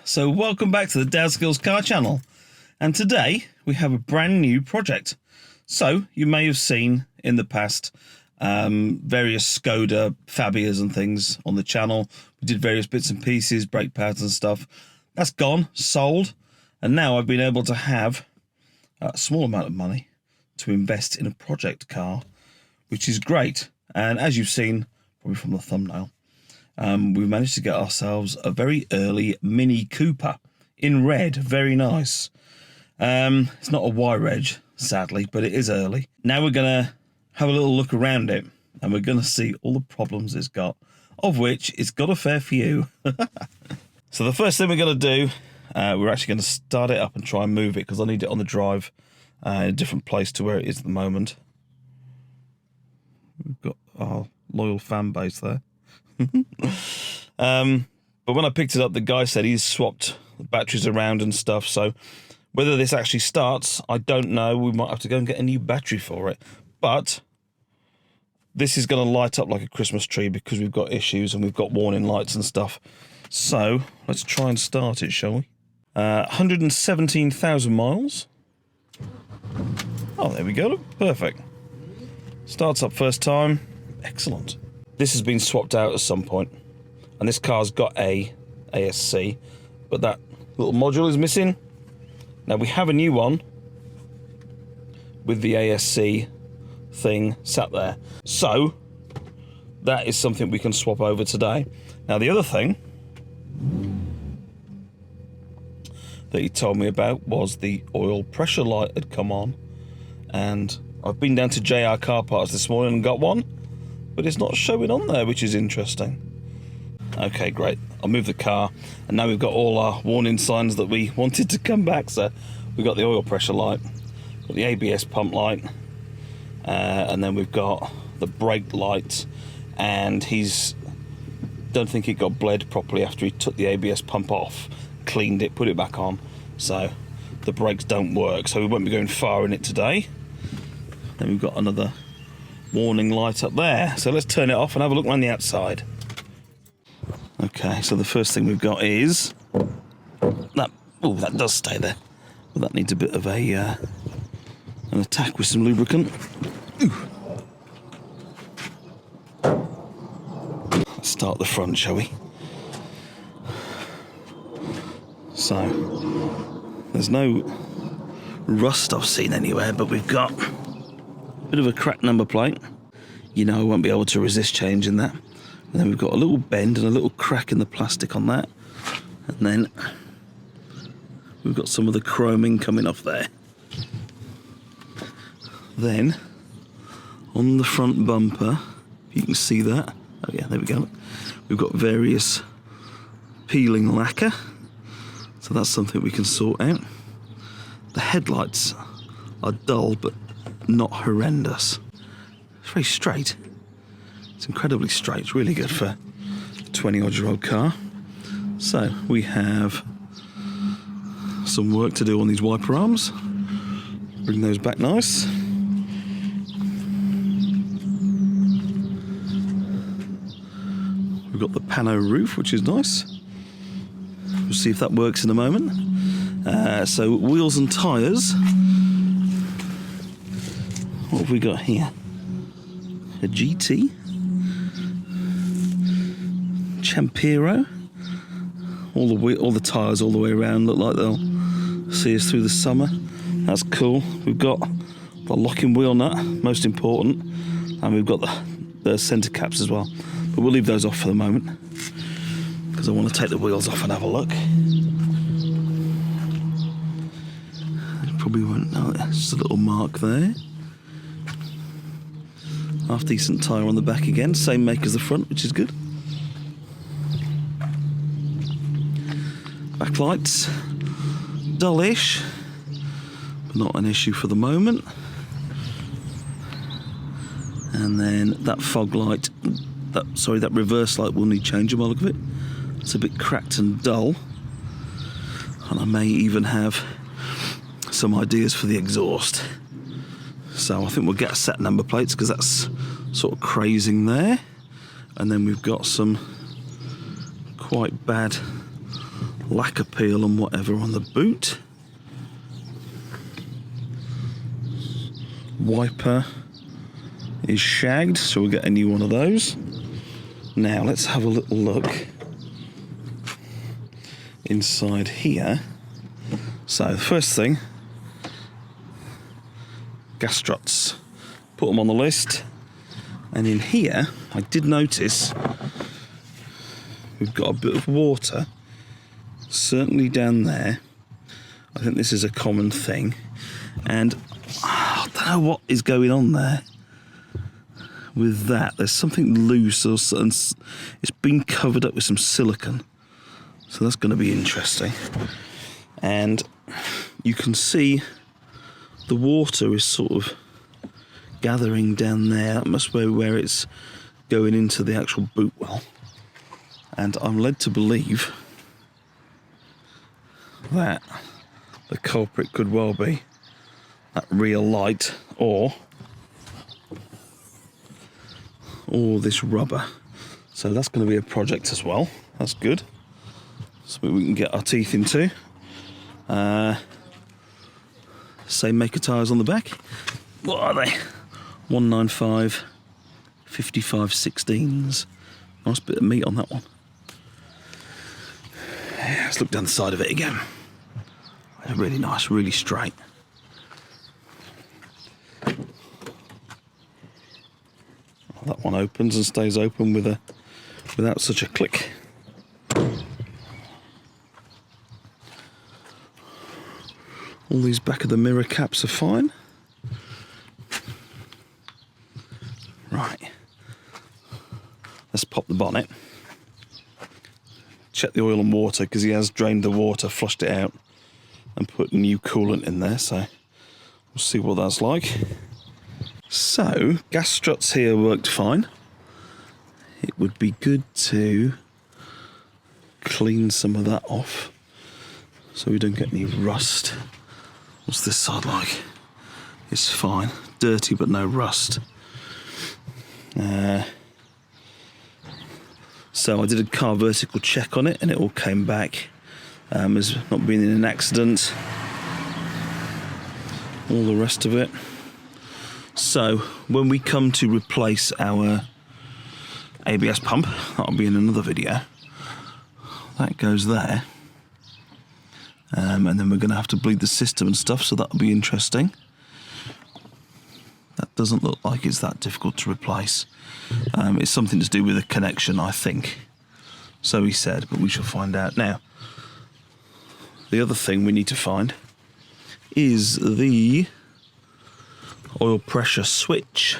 So welcome back to the Dadskillz car channel, and today we have a brand new project. So you may have seen in the past various Skoda Fabias and things on the channel. We did various bits and pieces, brake pads and stuff. That's gone, sold, and now I've been able to have a small amount of money to invest in a project car, which is great. And as you've seen probably from the thumbnail, we've managed to get ourselves a very early Mini Cooper in red. Very nice. It's not a Y-Reg, sadly, but it is early. Now we're going to have a little look around it, and we're going to see all the problems it's got, of which it's got a fair few. So the first thing we're going to do, we're actually going to start it up and try and move it, because I need it on the drive in a different place to where it is at the moment. We've got our loyal fan base there. But when I picked it up, the guy said he's swapped the batteries around and stuff, so whether this actually starts, I don't know. We might have to go and get a new battery for it, but this is going to light up like a Christmas tree because we've got issues and we've got warning lights and stuff. So let's try and start it, shall we? 117,000 miles. Oh, there we go. Look, perfect. Starts up first time. Excellent. This has been swapped out at some point, and this car's got a ASC, but that little module is missing. Now we have a new one with the ASC thing sat there, so that is something we can swap over today. Now the other thing that he told me about was the oil pressure light had come on, and I've been down to JR Car Parts this morning and got one, but it's not showing on there, which is interesting. Okay, great. I'll move the car, and now we've got all our warning signs that we wanted to come back. So we've got the oil pressure light, got the ABS pump light, and then we've got the brake light, and don't think it got bled properly after he took the ABS pump off, cleaned it, put it back on, so the brakes don't work, so we won't be going far in it today. Then we've got another warning light up there, so let's turn it off and have a look around the outside. Okay, so the first thing we've got is that. Oh, that does stay there, but that needs a bit of an attack with some lubricant. Ooh. Let's start the front, shall we? So there's no rust I've seen anywhere, but we've got a bit of a cracked number plate. You know I won't be able to resist changing that. And then we've got a little bend and a little crack in the plastic on that. And then we've got some of the chroming coming off there. Then on the front bumper, you can see that. Oh yeah, there we go. We've got various peeling lacquer. So that's something we can sort out. The headlights are dull, but not horrendous. It's very straight. It's incredibly straight. It's really good for a 20-odd-year-old car. So we have some work to do on these wiper arms. Bring those back nice. We've got the pano roof, which is nice. We'll see if that works in a moment. So wheels and tyres. What have we got here? A GT. Champiro. All the tyres all the way around look like they'll see us through the summer. That's cool. We've got the locking wheel nut, most important, and we've got the centre caps as well. But we'll leave those off for the moment because I want to take the wheels off and have a look. You probably won't know. It's just a little mark there. Half decent tyre on the back again, same make as the front, which is good. Backlights, dullish, but not an issue for the moment. And then that fog light, that reverse light will need changing by the look of it. It's a bit cracked and dull. And I may even have some ideas for the exhaust. So I think we'll get a set number plates because that's sort of crazing there. And then we've got some quite bad lacquer peel and whatever on the boot. Wiper is shagged, so we'll get a new one of those. Now let's have a little look inside here. So the first thing, gas struts. Put them on the list. And in here, I did notice we've got a bit of water, certainly down there. I think this is a common thing. And I don't know what is going on there with that. There's something loose, or it's been covered up with some silicone. So that's going to be interesting. And you can see the water is sort of gathering down there. That must be where it's going into the actual boot well. And I'm led to believe that the culprit could well be that rear light or this rubber. So that's going to be a project as well. That's good. Something we can get our teeth into. Same make of tyres on the back. What are they? 195 55 16s. Nice bit of meat on that one. Yeah, let's look down the side of it again. Really nice, really straight. That one opens and stays open without such a click. All these back of the mirror caps are fine. Right. Let's pop the bonnet. Check the oil and water, because he has drained the water, flushed it out, and put new coolant in there, so we'll see what that's like. So, gas struts here worked fine. It would be good to clean some of that off so we don't get any rust. What's this side like? It's fine. Dirty but no rust. So I did a car vertical check on it and it all came back as not being in an accident. All the rest of it. So when we come to replace our ABS pump, that'll be in another video. That goes there. And then we're going to have to bleed the system and stuff, so that'll be interesting. That doesn't look like it's that difficult to replace. It's something to do with a connection, I think. So he said, but we shall find out. Now, the other thing we need to find is the oil pressure switch.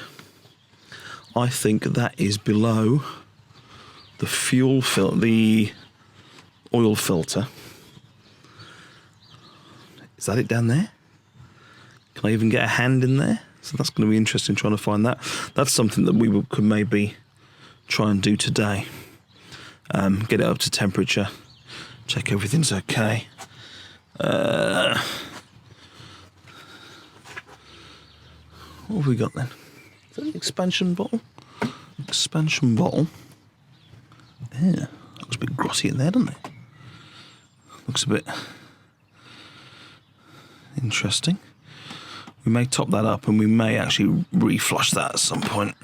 I think that is below the the oil filter. Is that it down there? Can I even get a hand in there? So that's going to be interesting trying to find that. That's something that we could maybe try and do today. Get it up to temperature. Check everything's okay. What have we got then? Is that an expansion bottle? Expansion bottle. Yeah, looks a bit grotty in there, doesn't it? Looks a bit interesting. We may top that up and we may actually reflush that at some point.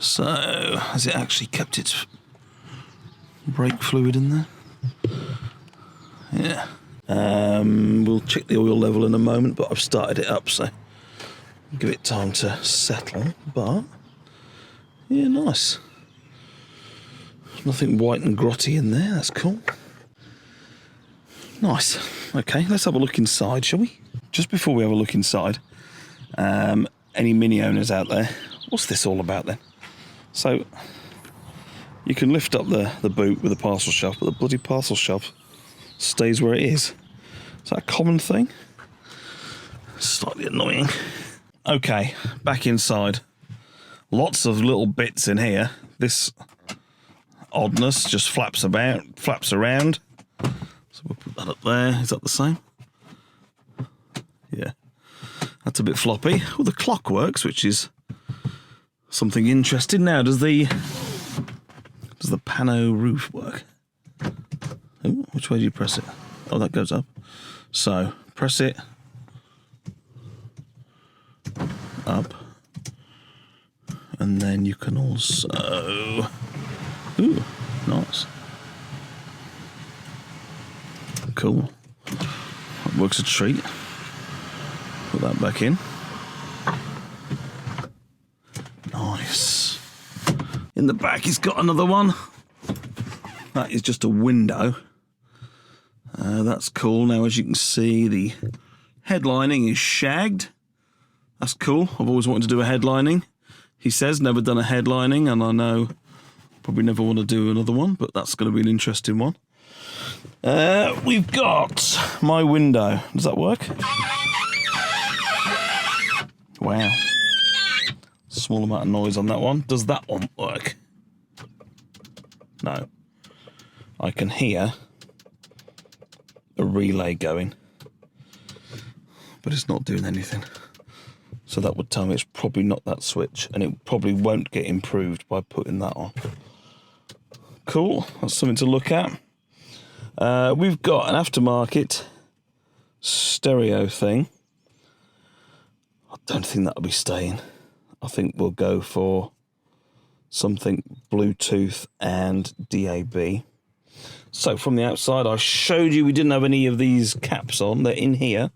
So, has it actually kept its brake fluid in there? Yeah. We'll check the oil level in a moment, but I've started it up, so give it time to settle. But yeah, nice. Nothing white and grotty in there. That's cool. Nice. Okay, let's have a look inside, shall we? Just before we have a look inside, any Mini owners out there, what's this all about then? So, you can lift up the boot with a parcel shelf, but the bloody parcel shelf stays where it is. Is that a common thing? Slightly annoying. Okay, back inside. Lots of little bits in here. This oddness just flaps around. So we'll put that up there. Is that the same? Yeah. That's a bit floppy. Well, the clock works, which is something interesting. Now, does the Does the pano roof work? Ooh, which way do you press it? Oh, that goes up. So, press it. Up. And then you can also... Ooh, nice. Cool. That works a treat. Put that back in. Nice. In the back, he's got another one. That is just a window. That's cool. Now, as you can see, the headlining is shagged. That's cool. I've always wanted to do a headlining. He says never done a headlining, and I know probably never want to do another one, but that's going to be an interesting one. We've got my window. Does that work? Wow. Small amount of noise on that one. Does that one work? No. I can hear a relay going, but it's not doing anything. So that would tell me it's probably not that switch, and it probably won't get improved by putting that on. Cool, that's something to look at. We've got an aftermarket stereo thing. I don't think that'll be staying. I think we'll go for something Bluetooth and DAB. So from the outside, I showed you we didn't have any of these caps on. They're in here.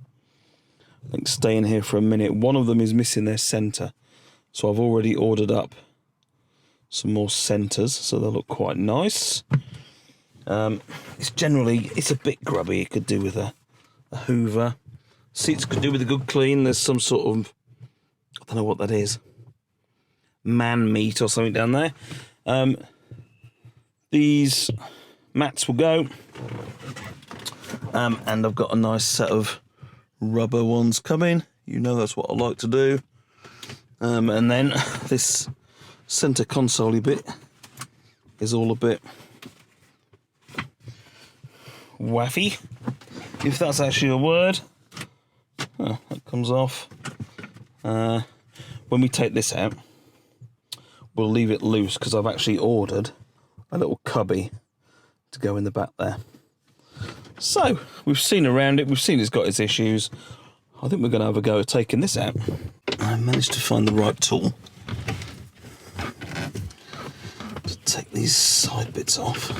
I think stay in here for a minute. One of them is missing their centre. So I've already ordered up some more centres, so they look quite nice. It's a bit grubby. It could do with a hoover. Seats could do with a good clean. There's some sort of, I don't know what that is, man meat or something down there. These mats will go. And I've got a nice set of rubber ones coming. You know that's what I like to do. And then this centre console bit is all a bit waffy, if that's actually a word. Oh, that comes off. When we take this out, we'll leave it loose because I've actually ordered a little cubby to go in the back there. So, we've seen around it, we've seen it's got its issues. I think we're going to have a go at taking this out. I managed to find the right tool to take these side bits off.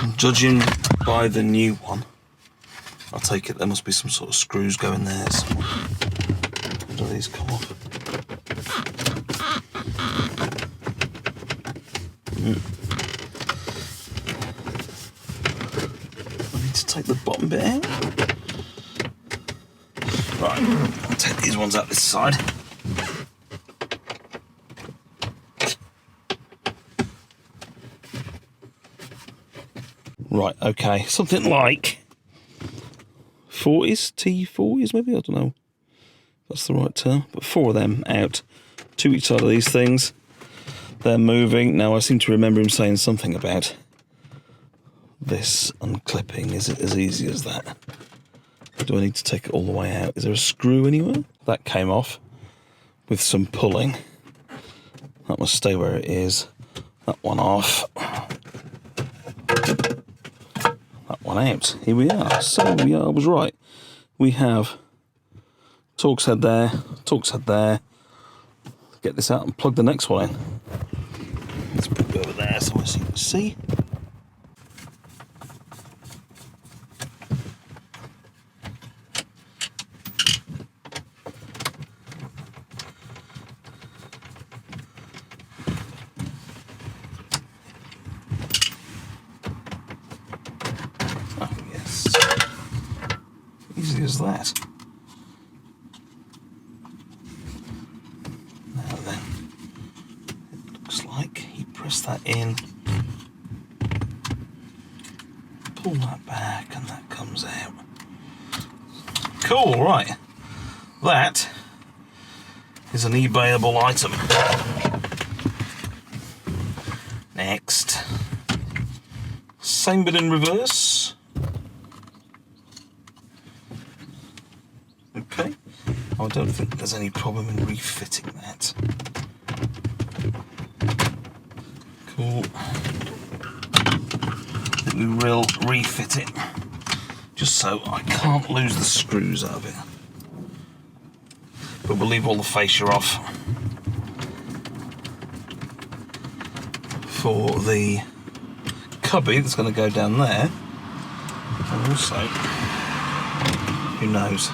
And judging by the new one, I take it there must be some sort of screws going there somewhere. How do these come off? I need to take the bottom bit out. Right, I'll take these ones out this side. Right, okay, something like 40s, T40s maybe, I don't know if that's the right term, but 4 of them out to each side of these things. They're moving. Now I seem to remember him saying something about this unclipping. Is it as easy as that? Do I need to take it all the way out? Is there a screw anywhere? That came off with some pulling. That must stay where it is. That one off. That one out. Here we are. So I was right. We have Torx head there, Torx head there. Get this out and plug the next one in. Let's put it over there so you can see. Oh yes, easy as that. That in, pull that back, and that comes out. Cool, right. That is an eBayable item. Next, same bit in reverse. Okay, I don't think there's any problem in refitting that. Ooh. I think we will refit it, just so I can't lose the screws out of it. But we'll leave all the fascia off for the cubby that's going to go down there. And also, who knows,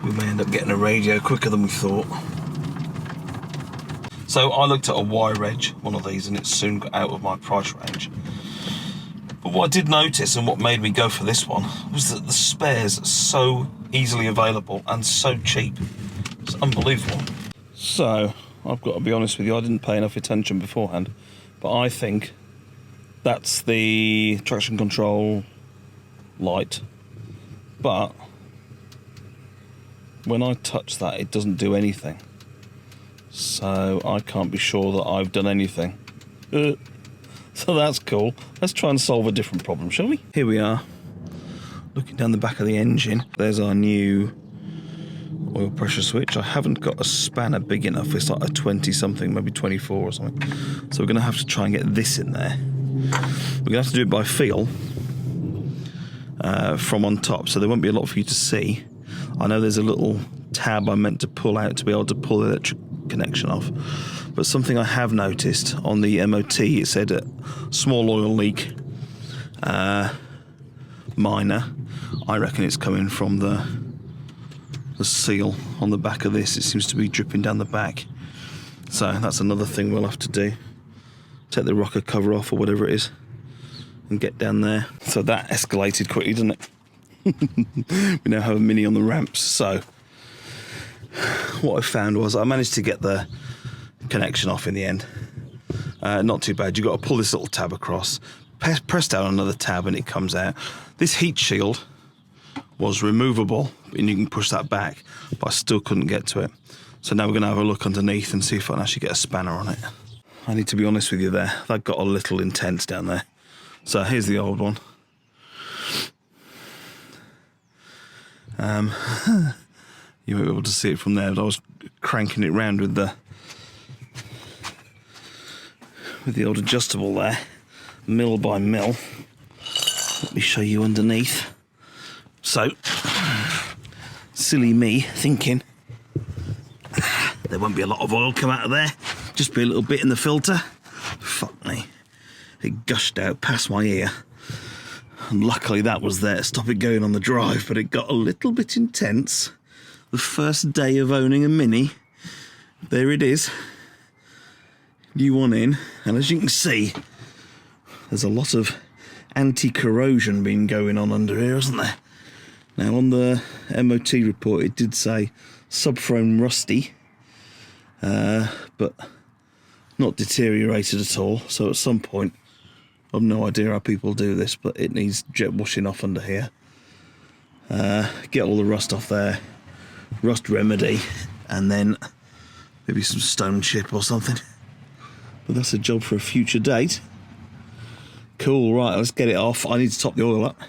we may end up getting a radio quicker than we thought. So I looked at a wire edge, one of these, and it soon got out of my price range. But what I did notice, and what made me go for this one, was that the spares are so easily available and so cheap. It's unbelievable. So I've got to be honest with you, I didn't pay enough attention beforehand, but I think that's the traction control light. But when I touch that, it doesn't do anything. So I can't be sure that I've done anything. So that's cool. Let's try and solve a different problem, shall we? Here we are, looking down the back of the engine. There's our new oil pressure switch. I haven't got a spanner big enough. It's like a 20 something, maybe 24 or something. So we're going to have to try and get this in there. We're going to have to do it by feel from on top, so there won't be a lot for you to see. I know there's a little tab I meant to pull out to be able to pull the electric connection off, but something I have noticed on the MOT, it said a small oil leak, minor. I reckon it's coming from the seal on the back of this. It seems to be dripping down the back, so that's another thing we'll have to do. Take the rocker cover off or whatever it is and get down there. So that escalated quickly, didn't it? We now have a Mini on the ramps. So what I found was I managed to get the connection off in the end. Not too bad. You've got to pull this little tab across, press down another tab and it comes out. This heat shield was removable and you can push that back, but I still couldn't get to it. So now we're going to have a look underneath and see if I can actually get a spanner on it. I need to be honest with you there, that got a little intense down there. So here's the old one. You won't be able to see it from there, but I was cranking it round with the old adjustable there, mil by mil. Let me show you underneath. So, silly me thinking there won't be a lot of oil come out of there, just be a little bit in the filter. Fuck me, it gushed out past my ear. And luckily that was there to stop it going on the drive, but it got a little bit intense. The first day of owning a Mini, there it is, new one in, and as you can see, there's a lot of anti-corrosion been going on under here, isn't there? Now on the MOT report it did say subframe rusty, but not deteriorated at all, so at some point, I've no idea how people do this, but it needs jet washing off under here. Get all the rust off there, rust remedy, and then maybe some stone chip or something. But that's a job for a future date. Cool, right, let's get it off. I need to top the oil up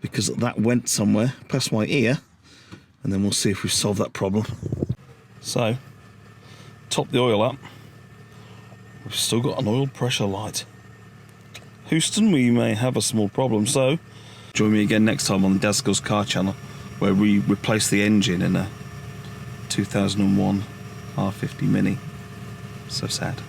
because that went somewhere past my ear, and then we'll see if we've solved that problem. So, top the oil up. We've still got an oil pressure light. Houston, we may have a small problem, so join me again next time on the Dadskillz car channel, where we replace the engine in a 2001 R50 Mini. So sad.